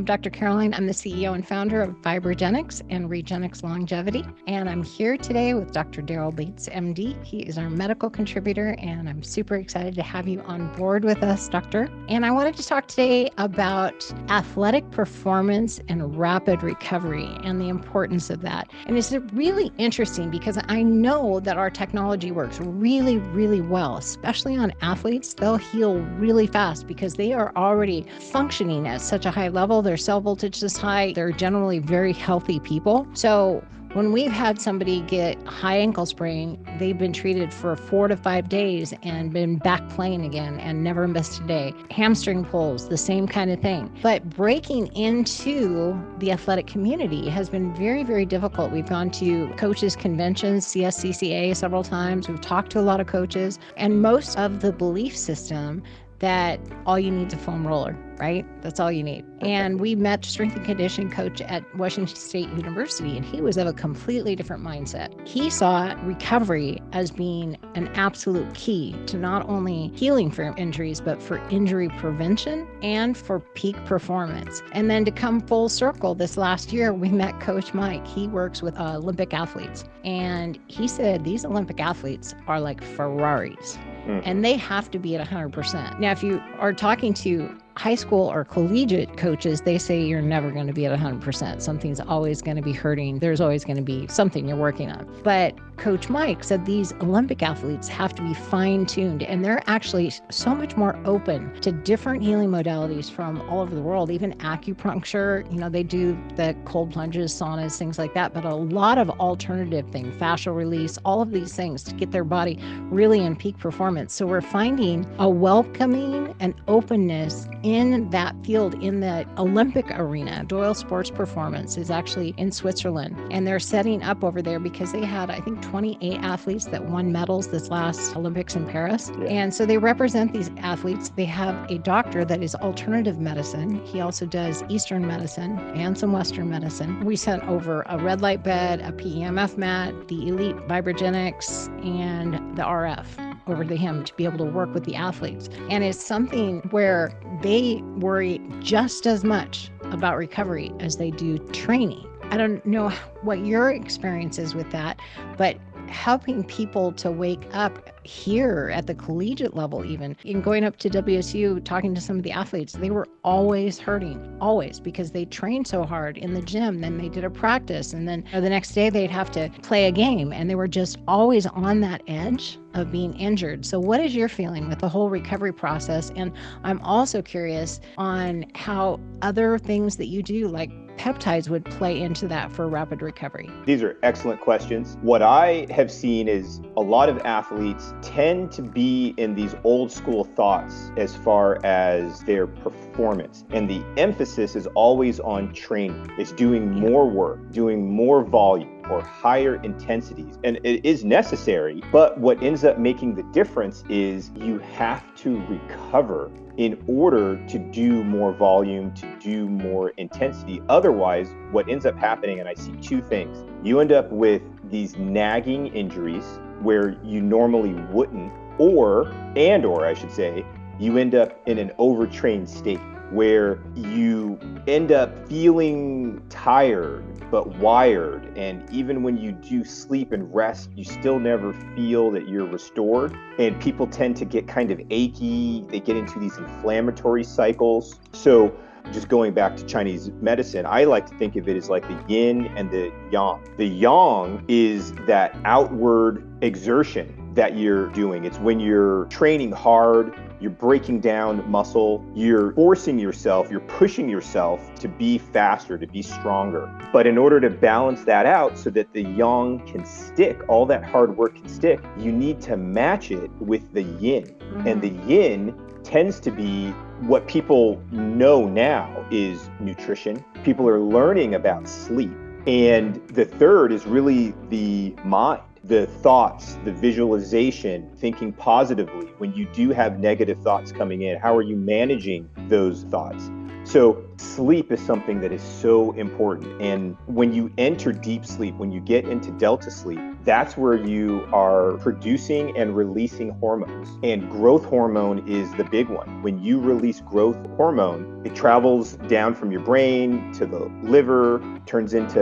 Dr. Caroline. I'm the CEO and founder of Fibrogenics and Regenix Longevity. And I'm here today with Dr. Darryl Bates, MD. He is our medical contributor, and I'm super excited to have you on board with us, Doctor. And I wanted to talk today about athletic performance and rapid recovery and the importance of that. And it's really interesting because I know that our technology works really, really well, especially on athletes. They'll heal really fast because they are already functioning at such a high level. Their cell voltage is high. They're generally very healthy people. So when we've had somebody get high ankle sprain, they've been treated for 4 to 5 days and been back playing again and never missed a day. Hamstring pulls, the same kind of thing. But breaking into the athletic community has been very, very difficult. We've gone to coaches conventions, CSCCA several times. We've talked to a lot of coaches, and most of the belief system that all you need is a foam roller, right? That's all you need. And we met strength and conditioning coach at Washington State University, and he was of a completely different mindset. He saw recovery as being an absolute key to not only healing from injuries, but for injury prevention and for peak performance. And then to come full circle, this last year, we met Coach Mike. He works with Olympic athletes. And he said, these Olympic athletes are like Ferraris. And they have to be at 100%. Now, if you are talking to high school or collegiate coaches, they say you're never going to be at 100%. Something's always going to be hurting. There's always going to be something you're working on. But Coach Mike said these Olympic athletes have to be fine-tuned, and they're actually so much more open to different healing modalities from all over the world, even acupuncture. You know, they do the cold plunges, saunas, things like that, but a lot of alternative things, fascial release, all of these things to get their body really in peak performance. So we're finding a welcoming and openness in that field, in the Olympic arena. Doyle Sports Performance is actually in Switzerland, and they're setting up over there because they had, I think, 28 athletes that won medals this last Olympics in Paris. Yeah. And so they represent these athletes. They have a doctor that is alternative medicine. He also does Eastern medicine and some Western medicine. We sent over a red light bed, a PEMF mat, the Elite Fibrogenics, and the RF over to him to be able to work with the athletes. And it's something where they worry just as much about recovery as they do training. I don't know what your experience is with that, but helping people to wake up here at the collegiate level, even in going up to WSU, talking to some of the athletes, they were always hurting, always, because they trained so hard in the gym. Then they did a practice, and then the next day they'd have to play a game, and they were just always on that edge of being injured. So what is your feeling with the whole recovery process? And I'm also curious on how other things that you do, like peptides, would play into that for rapid recovery. These are excellent questions. What I have seen is a lot of athletes tend to be in these old school thoughts as far as their performance. And the emphasis is always on training. It's doing more work, doing more volume, or higher intensities. And it is necessary, but what ends up making the difference is you have to recover in order to do more volume, to do more intensity. Otherwise, what ends up happening, and I see two things, you end up with these nagging injuries where you normally wouldn't, or I should say, you end up in an overtrained state where you end up feeling tired but wired, and even when you do sleep and rest, you still never feel that you're restored. And people tend to get kind of achy, they get into these inflammatory cycles. So just going back to Chinese medicine, I like to think of it as like the yin and the yang. The yang is that outward exertion that you're doing. It's when you're training hard, you're breaking down muscle, you're forcing yourself, you're pushing yourself to be faster, to be stronger. But in order to balance that out so that the yang can stick, all that hard work can stick, you need to match it with the yin. Mm-hmm. And the yin tends to be what people know now is nutrition. People are learning about sleep. And the third is really the mind. The thoughts, the visualization, thinking positively. When you do have negative thoughts coming in, how are you managing those thoughts? So sleep is something that is so important. And when you enter deep sleep, when you get into delta sleep, that's where you are producing and releasing hormones. And growth hormone is the big one. When you release growth hormone, it travels down from your brain to the liver, turns into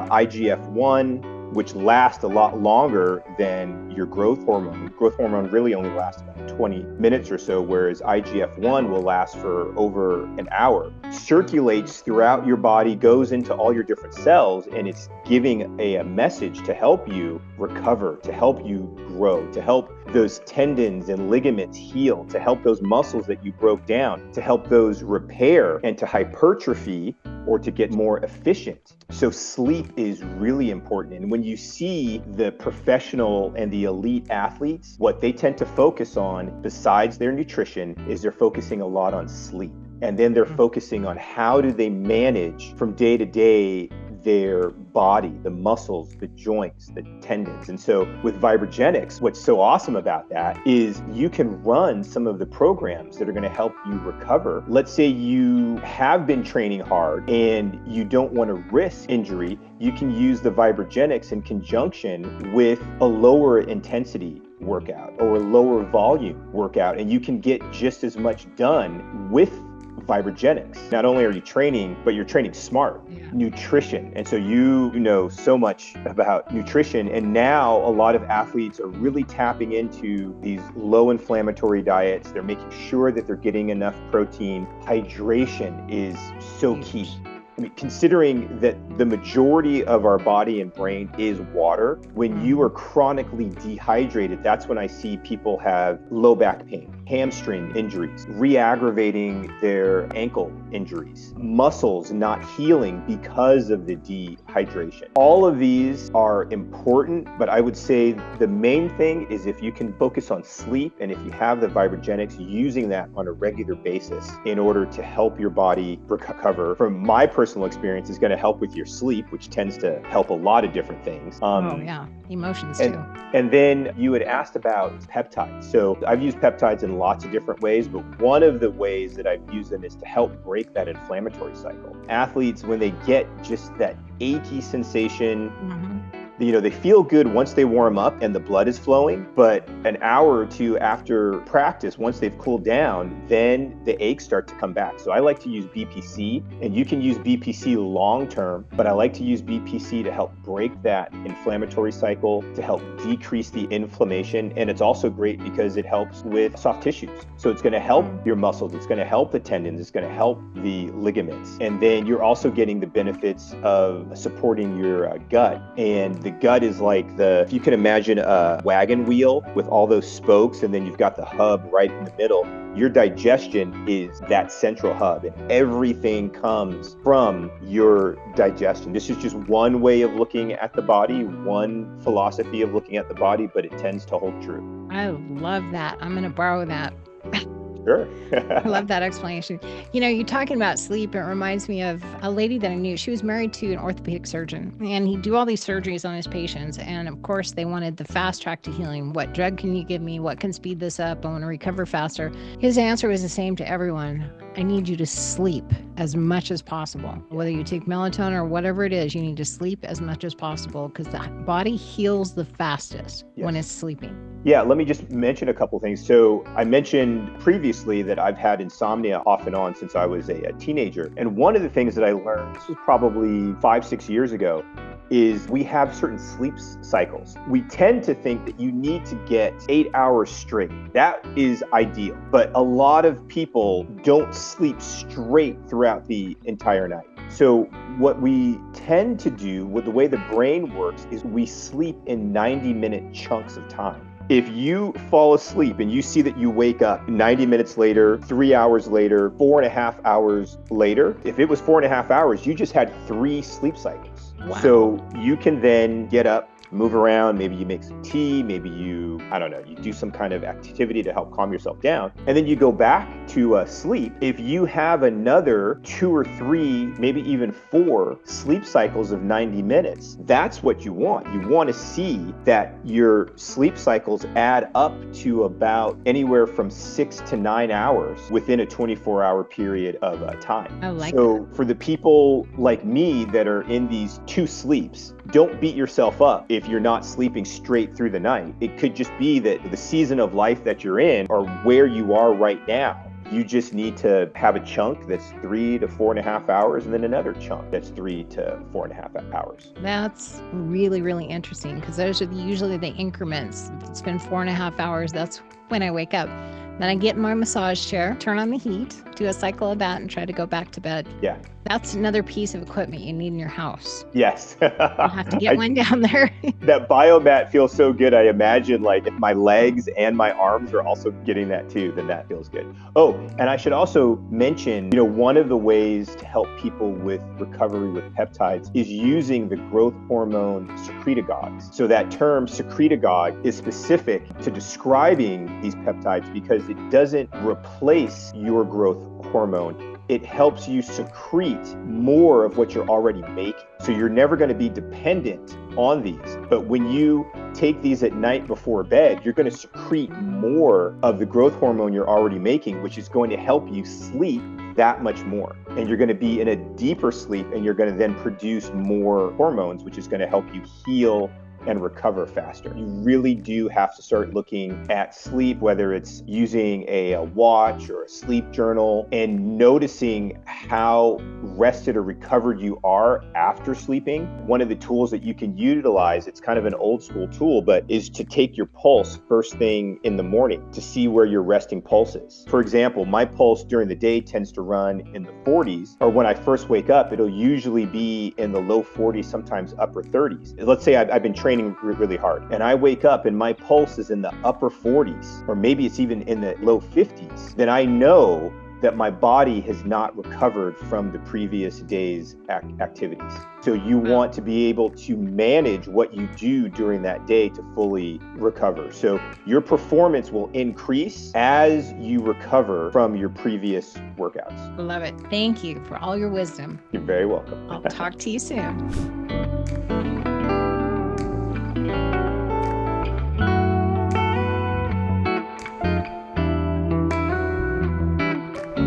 IGF-1, which lasts a lot longer than your growth hormone. Growth hormone really only lasts about 20 minutes or so, whereas IGF-1 will last for over an hour. Circulates throughout your body, goes into all your different cells, and it's giving a message to help you recover, to help you grow, to help those tendons and ligaments heal, to help those muscles that you broke down, to help those repair and to hypertrophy or to get more efficient. So sleep is really important. And when you see the professional and the elite athletes, what they tend to focus on besides their nutrition is they're focusing a lot on sleep. And then they're focusing on how do they manage from day to day their body, the muscles, the joints, the tendons. And so with Vibrogenics, what's so awesome about that is you can run some of the programs that are going to help you recover. Let's say you have been training hard and you don't want to risk injury. You can use the Vibrogenics in conjunction with a lower intensity workout or a lower volume workout, and you can get just as much done with Vibrogenics. Not only are you training, but you're training smart. Nutrition. And so you know so much about nutrition. And now a lot of athletes are really tapping into these low inflammatory diets. They're making sure that they're getting enough protein. Hydration is so key. I mean, considering that the majority of our body and brain is water, when you are chronically dehydrated, that's when I see people have low back pain, hamstring injuries, re-aggravating their ankle injuries, muscles not healing because of the dehydration. All of these are important, but I would say the main thing is if you can focus on sleep and if you have the Vibrogenics, using that on a regular basis in order to help your body recover. From my personal experience, is going to help with your sleep, which tends to help a lot of different things. Emotions too. And then you had asked about peptides. So I've used peptides in lots of different ways, but one of the ways that I've used them is to help break that inflammatory cycle. Athletes, when they get just that achy sensation, they feel good once they warm up and the blood is flowing, but an hour or two after practice, once they've cooled down, then the aches start to come back. So I like to use BPC, and you can use BPC long term, but I like to use BPC to help break that inflammatory cycle, to help decrease the inflammation. And it's also great because it helps with soft tissues. So it's going to help your muscles, it's going to help the tendons, it's going to help the ligaments. And then you're also getting the benefits of supporting your gut. And the gut is like if you can imagine a wagon wheel with all those spokes, and then you've got the hub right in the middle. Your digestion is that central hub, and everything comes from your digestion. This is just one way of looking at the body, one philosophy of looking at the body, but it tends to hold true. I love that. I'm going to borrow that. Sure. I love that explanation. You're talking about sleep. It reminds me of a lady that I knew. She was married to an orthopedic surgeon, and he'd do all these surgeries on his patients. And of course, they wanted the fast track to healing. What drug can you give me? What can speed this up? I want to recover faster. His answer was the same to everyone. I need you to sleep as much as possible. Whether you take melatonin or whatever it is, you need to sleep as much as possible because the body heals the fastest when it's sleeping. Yeah, let me just mention a couple things. So I mentioned previously that I've had insomnia off and on since I was a teenager. And one of the things that I learned, this was probably 5-6 years ago, is we have certain sleep cycles. We tend to think that you need to get 8 hours straight. That is ideal. But a lot of people don't sleep straight throughout the entire night. So what we tend to do with the way the brain works is we sleep in 90-minute chunks of time. If you fall asleep and you see that you wake up 90 minutes later, 3 hours later, 4.5 hours later, if it was 4.5 hours, you just had 3 sleep cycles. Wow. So you can then get up move around, maybe you make some tea, maybe you, I don't know, you do some kind of activity to help calm yourself down. And then you go back to sleep. If you have another 2 or 3, maybe even 4 sleep cycles of 90 minutes, that's what you want. You want to see that your sleep cycles add up to about anywhere from 6 to 9 hours within a 24-hour period of time. I like So for the people like me that are in these 2 sleeps, don't beat yourself up if you're not sleeping straight through the night. It could just be that the season of life that you're in or where you are right now, you just need to have a chunk that's 3 to 4.5 hours and then another chunk that's 3 to 4.5 hours. That's really, really interesting because those are usually the increments. If it's been 4.5 hours, that's when I wake up. Then I get in my massage chair, turn on the heat, do a cycle of that, and try to go back to bed. Yeah. That's another piece of equipment you need in your house. Yes. I'll have to get one down there. That biomat feels so good. I imagine like if my legs and my arms are also getting that too, then that feels good. Oh, and I should also mention, one of the ways to help people with recovery with peptides is using the growth hormone secretagogues. So that term secretagogue is specific to describing these peptides because it doesn't replace your growth hormone. It helps you secrete more of what you're already making. So you're never going to be dependent on these. But when you take these at night before bed, you're going to secrete more of the growth hormone you're already making, which is going to help you sleep that much more. And you're going to be in a deeper sleep and you're going to then produce more hormones, which is going to help you heal and recover faster. You really do have to start looking at sleep, whether it's using a watch or a sleep journal, and noticing how rested or recovered you are after sleeping. One of the tools that you can utilize, it's kind of an old school tool, but is to take your pulse first thing in the morning to see where your resting pulse is. For example, my pulse during the day tends to run in the 40s, or when I first wake up, it'll usually be in the low 40s, sometimes upper 30s. Let's say I've been training really hard and I wake up and my pulse is in the upper 40s, or maybe it's even in the low 50s, then I know that my body has not recovered from the previous day's activities. So you want to be able to manage what you do during that day to fully recover. So your performance will increase as you recover from your previous workouts. Love it. Thank you for all your wisdom. You're very welcome. I'll talk to you soon.